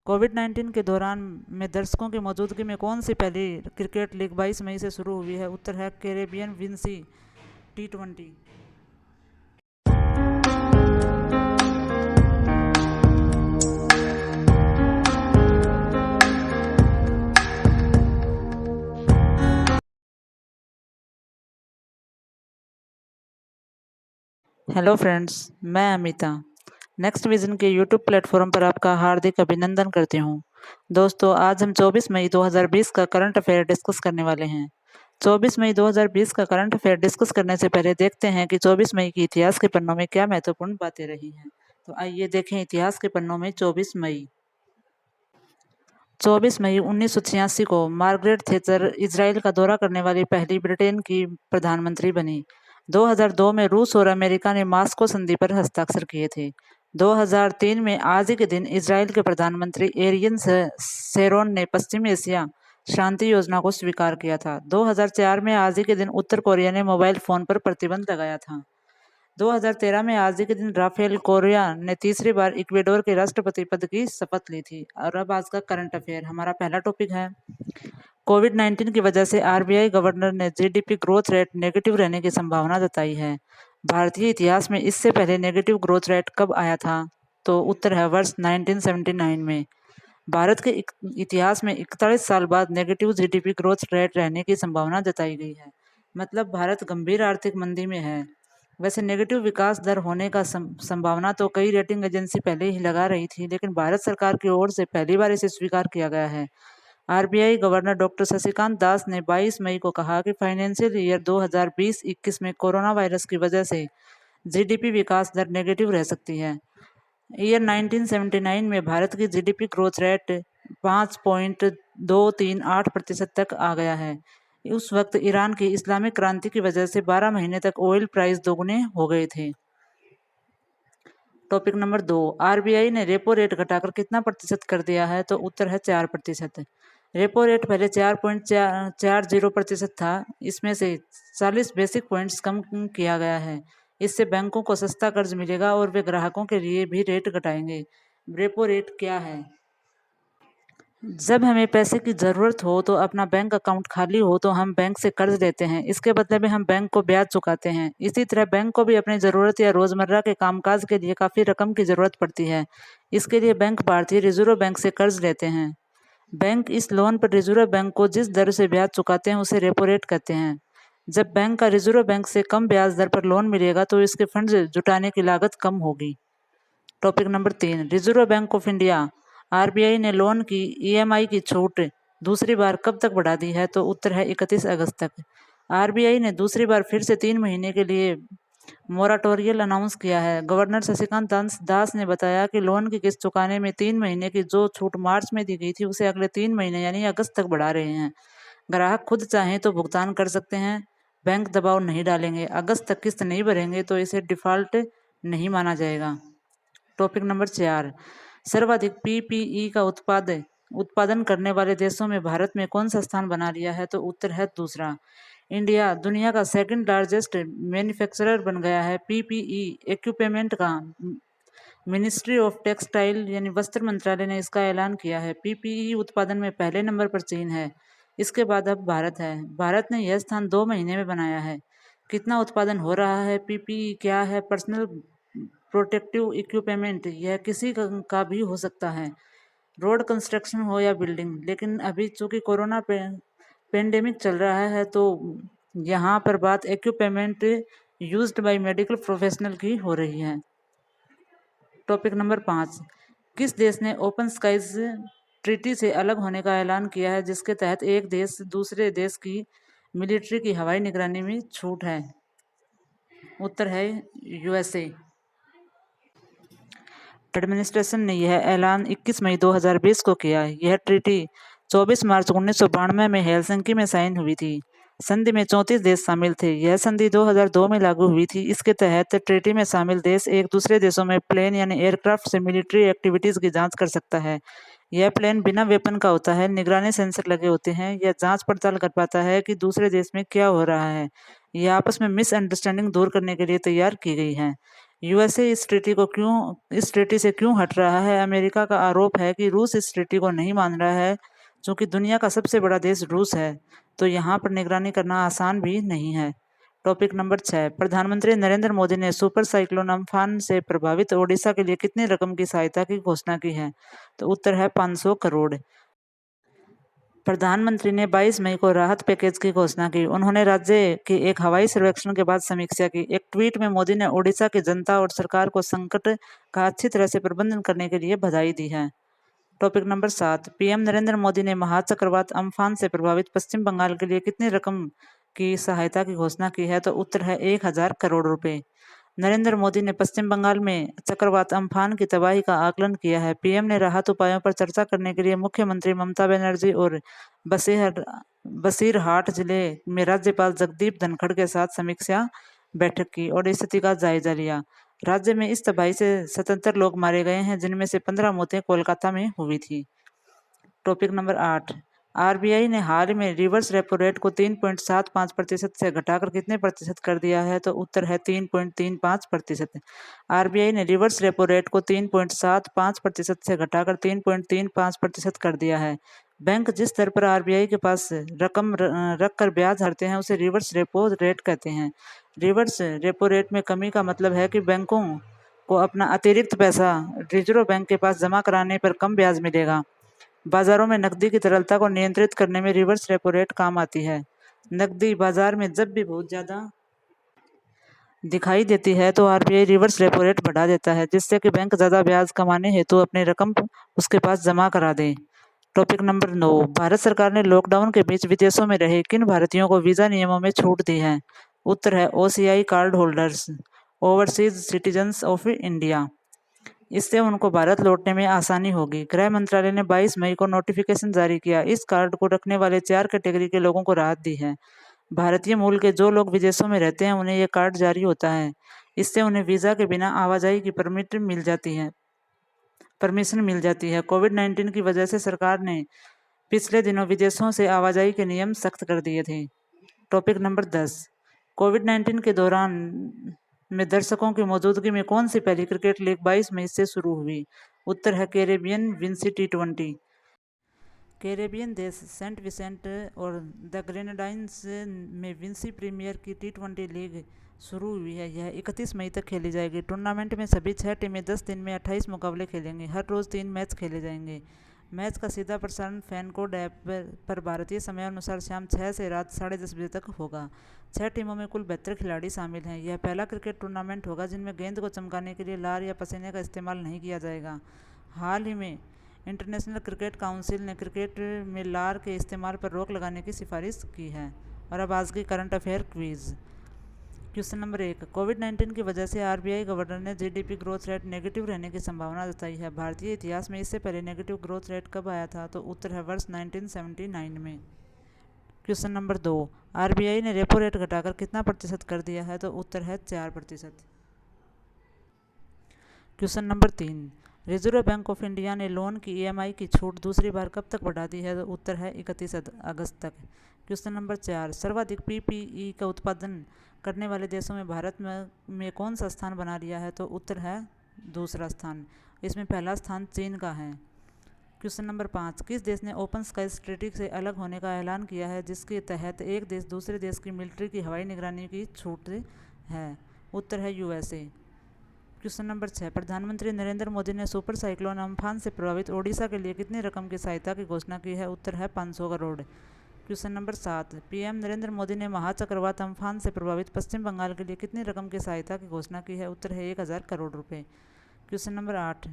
कोविड-19 के दौरान में दर्शकों की मौजूदगी में कौन सी पहली क्रिकेट लीग 22 मई से शुरू हुई है? उत्तर है कैरेबियन विंसी टी20। हेलो फ्रेंड्स, मैं अमिता नेक्स्ट विजन के यूट्यूब प्लेटफॉर्म पर आपका हार्दिक अभिनंदन करती हूँ। दोस्तों, आज हम 24 मई 2020 का करंट अफेयर डिस्कस करने वाले हैं। 24 मई 2020 का करंट अफेयर डिस्कस करने से पहले देखते हैं कि 24 मई की इतिहास के पन्नों में क्या महत्वपूर्ण बातें रही हैं। तो आइए देखें इतिहास के पन्नों में 24 मई। 24 मई 1986 को मार्गरेट थैचर इजराइल का दौरा करने वाली पहली ब्रिटेन की प्रधानमंत्री बनी। 2002 में रूस और अमेरिका ने मास्को संधि पर हस्ताक्षर किए थे। 2003 में आज ही के दिन इजराइल के प्रधानमंत्री एरियन शेरोन ने पश्चिमी एशिया शांति योजना को स्वीकार किया था। 2004 में आज ही के दिन उत्तर कोरिया ने मोबाइल फोन पर प्रतिबंध लगाया था। 2013 में आज ही के दिन राफेल कोरिया ने तीसरी बार इक्वेडोर के राष्ट्रपति पद की शपथ ली थी। और अब आज का करंट अफेयर, हमारा पहला टॉपिक है कोविड-19 की वजह से आरबीआई गवर्नर ने जीडीपी ग्रोथ रेट नेगेटिव रहने की संभावना जताई है। भारतीय इतिहास में इससे पहले नेगेटिव ग्रोथ रेट कब आया था? तो उत्तर है वर्ष 1979 में। भारत के इतिहास में 41 साल बाद नेगेटिव जीडीपी ग्रोथ रेट रहने की संभावना जताई गई है। मतलब भारत गंभीर आर्थिक मंदी में है। वैसे नेगेटिव विकास दर होने का संभावना तो कई रेटिंग एजेंसी पहले ही लगा रही थी, लेकिन भारत सरकार की ओर से पहली बार इसे स्वीकार किया गया है। RBI governor doctor Shashikant Das ने 22 मई को कहा कि फाइनेंशियल ईयर 2020-21 में कोरोना वायरस की वजह से जीडीपी विकास दर नेगेटिव रह सकती है। ईयर 1979 में भारत की जीडीपी ग्रोथ रेट 5.238% तक आ गया है। उस वक्त ईरान की इस्लामिक क्रांति की वजह से 12 महीने तक ऑयल प्राइस दोगुने हो गए थे। टॉपिक नंबर 2, आरबीआई ने रेपो रेट घटाकर कितना प्रतिशत कर दिया है? तो उत्तर है 4%। रेपो रेट पहले 4.40% था। इसमें से 40 बेसिक पॉइंट्स कम किया गया है। इससे बैंकों को सस्ता कर्ज मिलेगा और वे ग्राहकों के लिए भी रेट घटाएंगे। रेपो रेट क्या है? जब हमें पैसे की ज़रूरत हो तो अपना बैंक अकाउंट खाली हो तो हम बैंक से कर्ज लेते हैं। इसके बदले में हम बैंक को ब्याज चुकाते हैं। इसी तरह बैंक को भी अपनी ज़रूरत या रोज़मर्रा के कामकाज के लिए काफ़ी रकम की ज़रूरत पड़ती है। इसके लिए बैंक भारतीय रिजर्व बैंक से कर्ज लेते हैं। बैंक इस लोन पर रिजर्व बैंक को जिस दर से ब्याज चुकाते हैं उसे रेपो रेट कहते हैं। जब बैंक का रिजर्व बैंक से कम ब्याज दर पर लोन मिलेगा तो इसके फंड जुटाने की लागत कम होगी। Topic number 3, reserve bank of India RBI ने लोन की ईएमआई की छूट दूसरी बार कब तक बढ़ा दी है? तो उत्तर है 31 अगस्त तक। आरबीआई ने दूसरी बार फिर से 3 महीने के लिए मोराटोरियल अनाउंस किया है। गवर्नर शशिकांत दास ने बताया कि लोन की किस्त चुकाने में 3 महीने की जो छूट मार्च में दी गई थी उसे अगले 3 महीने यानी अगस्त तक बढ़ा रहे हैं। ग्राहक खुद चाहें तो भुगतान कर सकते हैं। बैंक दबाव नहीं डालेंगे। अगस्त तक किस्त नहीं भरेंगे तो इसे डिफॉल्ट नहीं माना जाएगा। टॉपिक नंबर 4, सर्वाधिक पीपीई का उत्पादन करने वाले देशों में भारत में कौन सा स्थान बना लिया है? तो उत्तर है दूसरा। इंडिया दुनिया का सेकंड लार्जेस्ट मैन्युफैक्चरर बन गया है पीपीई इक्विपमेंट का। मिनिस्ट्री ऑफ टेक्सटाइल यानी वस्त्र मंत्रालय ने इसका ऐलान किया है। पीपीई उत्पादन में पहले नंबर पर चीन है। इसके बाद अब भारत है। भारत ने यह स्थान 2 महीने में बनाया है। कितना उत्पादन हो रहा है? पीपीई क्या है? Personal protective equipment. यह किसी का भी हो सकता है, रोड कंस्ट्रक्शन हो या बिल्डिंग। लेकिन अभी चूंकि कोरोना पेंडेमिक चल रहा है तो यहाँ पर बात equipment used by medical professional की हो रही है। टॉपिक नंबर 5, किस देश ने ओपन स्काइज ट्रीटी से अलग होने का ऐलान किया है, जिसके तहत एक देश दूसरे देश की मिलिट्री की हवाई निगरानी में छूट है? उत्तर है यूएसए। एडमिनिस्ट्रेशन ने यह ऐलान 21 मई 2020 को किया। यह ट्रीटी 24 मार्च 1992 में हेलसिंकी में साइन हुई थी। संधि में 34 देश शामिल थे। यह संधि 2002 में लागू हुई थी। इसके तहत ट्रीटी में शामिल देश एक दूसरे देशों में प्लेन यानी एयरक्राफ्ट से मिलिट्री एक्टिविटीज की जांच कर सकता है। यह प्लेन बिना वेपन का होता है। निगरानी सेंसर लगे होते हैं। यह जांच पड़ताल कर पाता है कि दूसरे देश में क्या हो रहा है। यह आपस में मिसअंडरस्टैंडिंग दूर करने के लिए तैयार की गई है। यूएसए इस ट्रीटी से क्यों हट रहा है? अमेरिका का आरोप है कि रूस इस ट्रीटी को नहीं मान रहा है। चूंकि दुनिया का सबसे बड़ा देश रूस है, तो यहाँ पर निगरानी करना आसान भी नहीं है। टॉपिक नंबर 6, प्रधानमंत्री नरेंद्र मोदी ने सुपर साइक्लोन अम्फान से प्रभावित ओडिशा के लिए कितनी रकम की सहायता की घोषणा की है? तो उत्तर है 500 करोड़। प्रधानमंत्री ने 22 मई को राहत पैकेज की घोषणा की। उन्होंने राज्य के एक हवाई सर्वेक्षण के बाद समीक्षा की। एक ट्वीट में मोदी ने ओडिशा की जनता और सरकार को संकट का अच्छी तरह से प्रबंधन करने के लिए बधाई दी है। Topic number 7, PM Narendra Modi ने महाचक्रवात अम्फान से प्रभावित पश्चिम बंगाल के लिए कितनी रकम की सहायता की घोषणा की है? तो उत्तर है 1000 करोड़ रुपए। नरेंद्र मोदी ने पश्चिम बंगाल में चक्रवात अम्फान की तबाही का आकलन किया है। पीएम ने राहत उपायों पर चर्चा करने के लिए मुख्यमंत्री ममता बनर्जी और बसीरहाट जिले में राज्यपाल जगदीप धनखड़ के साथ समीक्षा बैठक की और स्थिति का जायजा लिया। राज्य में इस तबाही से 77 लोग मारे गए हैं, जिनमें से 15 मौतें कोलकाता में हुई थी। टॉपिक नंबर 8, आरबीआई ने हाल में रिवर्स रेपो रेट को 3.75% से घटाकर कितने प्रतिशत कर दिया है? तो उत्तर है 3.35%। आरबीआई ने रिवर्स रेपो रेट को 3.75% से घटाकर 3.35% कर दिया है। बैंक जिस दर पर आरबीआई के पास रकम रख कर ब्याज हारते हैं, उसे रिवर्स रेपो रेट कहते हैं। रिवर्स रेपो रेट में कमी का मतलब है कि बैंकों को अपना अतिरिक्त पैसा रिजर्व बैंक के पास जमा कराने पर कम ब्याज मिलेगा। बाजारों में नकदी की तरलता को नियंत्रित करने में रिवर्स रेपो रेट काम आती है। नकदी बाजार में जब भी बहुत ज्यादा दिखाई देती है तो आरबीआई रिवर्स रेपो रेट बढ़ा देता है, जिससे कि बैंक ज्यादा ब्याज कमाने हेतु अपनी रकम उसके पास जमा करा दे। टॉपिक नंबर 9, भारत सरकार ने लॉकडाउन के बीच विदेशों में रहे किन भारतीयों को वीजा नियमों में छूट दी है? उत्तर है OCI card holders, overseas citizens of India. इससे उनको भारत लौटने में आसानी होगी। गृह मंत्रालय ने 22 मई को नोटिफिकेशन जारी किया। इस कार्ड को रखने वाले 4 कैटेगरी के लोगों को राहत दी है। भारतीय मूल के जो लोग विदेशों में रहते हैं, उन्हें यह कार्ड जारी होता है। इससे उन्हें वीजा के बिना आवाजाही की परमिशन मिल जाती है। कोविड-19 की वजह से सरकार ने पिछले दिनों विदेशों से आवाजाही के नियम सख्त कर दिए थे। टॉपिक नंबर 10, कोविड-19 के दौरान में दर्शकों की मौजूदगी में कौन सी पहली क्रिकेट लीग 22 मई से शुरू हुई? उत्तर है कैरेबियन विंसी टी20। कैरेबियन देश सेंट विसेंट और द ग्रेनेडाइंस में विंसी प्रीमियर की टी20 लीग शुरू हुई है। यह 31 मई तक खेली जाएगी। टूर्नामेंट में सभी 6 टीमें 10 दिन में 28 मुकाबले खेलेंगे। हर रोज़ 3 मैच खेले जाएंगे। मैच का सीधा प्रसारण फैनकोड ऐप पर भारतीय समय अनुसार शाम 6 से रात 10:30 बजे तक होगा। 6 टीमों में कुल 72 खिलाड़ी शामिल हैं। यह पहला क्रिकेट टूर्नामेंट होगा जिनमें गेंद को चमकाने के लिए लार या पसीने का इस्तेमाल नहीं किया जाएगा। हाल ही में इंटरनेशनल क्रिकेट काउंसिल ने क्रिकेट में लार के इस्तेमाल पर रोक लगाने की सिफारिश की है। और अब आज की current affair quiz. Question number 1, कोविड-19 की वजह से आरबीआई गवर्नर ने जीडीपी ग्रोथ रेट नेगेटिव रहने की संभावना जताई है। भारतीय इतिहास में इससे पहले नेगेटिव ग्रोथ रेट कब आया था? तो उत्तर है वर्ष 1979 में। क्वेश्चन नंबर 2, आरबीआई ने रेपो रेट घटाकर कितना प्रतिशत कर दिया है? तो उत्तर है 4%। Question number 3, reserve bank of India ने लोन की ईएमआई की छूट दूसरी बार कब तक बढ़ा दी है? तो उत्तर है 31 अगस्त तक। क्वेश्चन नंबर 4, सर्वाधिक पीपीई का उत्पादन करने वाले देशों में भारत में कौन सा स्थान बना लिया है? तो उत्तर है दूसरा स्थान। इसमें पहला स्थान चीन का है। क्वेश्चन नंबर 5, किस देश ने ओपन स्काई ट्रीटी से अलग होने का ऐलान किया है, जिसके तहत एक देश दूसरे देश की मिलिट्री की हवाई निगरानी की छूट है? उत्तर है यूएसए। क्वेश्चन नंबर 6, प्रधानमंत्री नरेंद्र मोदी ने सुपर साइक्लोन अम्फान से प्रभावित ओडिशा के लिए कितनी रकम की सहायता की घोषणा की है? उत्तर है 500 crore. Question number 7, PM Narendra Modi ने महाचक्रवात अम्फान से प्रभावित पश्चिम बंगाल के लिए कितनी रकम की सहायता की घोषणा की है? उत्तर है 1000 करोड़ रुपए। क्वेश्चन नंबर 8,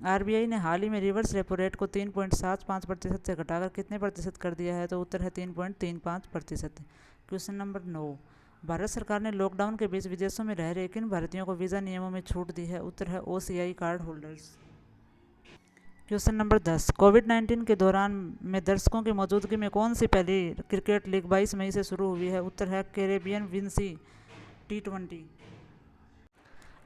आरबीआई ने हाल ही में रिवर्स रेपो रेट को 3.75% से घटाकर कितने प्रतिशत कर दिया है? तो उत्तर है 3.35%। क्वेश्चन नंबर 9, भारत सरकार ने लॉकडाउन के बीच विदेशों में रह रहे किन भारतीयों को वीज़ा नियमों में छूट दी है? उत्तर है OCI card holders. Question number 10, कोविड-19 के दौरान में दर्शकों की मौजूदगी में कौन सी पहली क्रिकेट लीग 22 मई से शुरू हुई है? उत्तर है कैरेबियन विंसी टी20।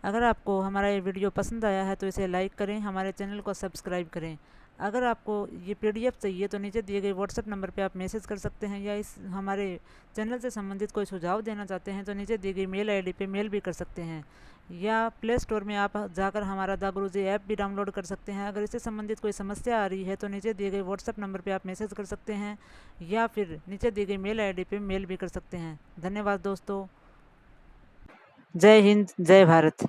अगर आपको हमारा ये वीडियो पसंद आया है तो इसे लाइक करें, हमारे चैनल को सब्सक्राइब करें। अगर आपको ये PDF चाहिए तो नीचे दिए गए व्हाट्सएप नंबर पे आप मैसेज कर सकते हैं, या इस हमारे चैनल से संबंधित कोई सुझाव देना चाहते हैं तो नीचे दी गई मेल ID पे मेल भी कर सकते हैं, या प्ले स्टोर में आप जाकर हमारा द गुरुजी ऐप भी डाउनलोड कर सकते हैं। अगर इससे संबंधित कोई समस्या आ रही है तो नीचे दिए गए व्हाट्सएप नंबर पे आप मैसेज कर सकते हैं, या फिर नीचे दी गई मेल ID पे मेल भी कर सकते हैं। धन्यवाद दोस्तों। जय हिंद, जय भारत।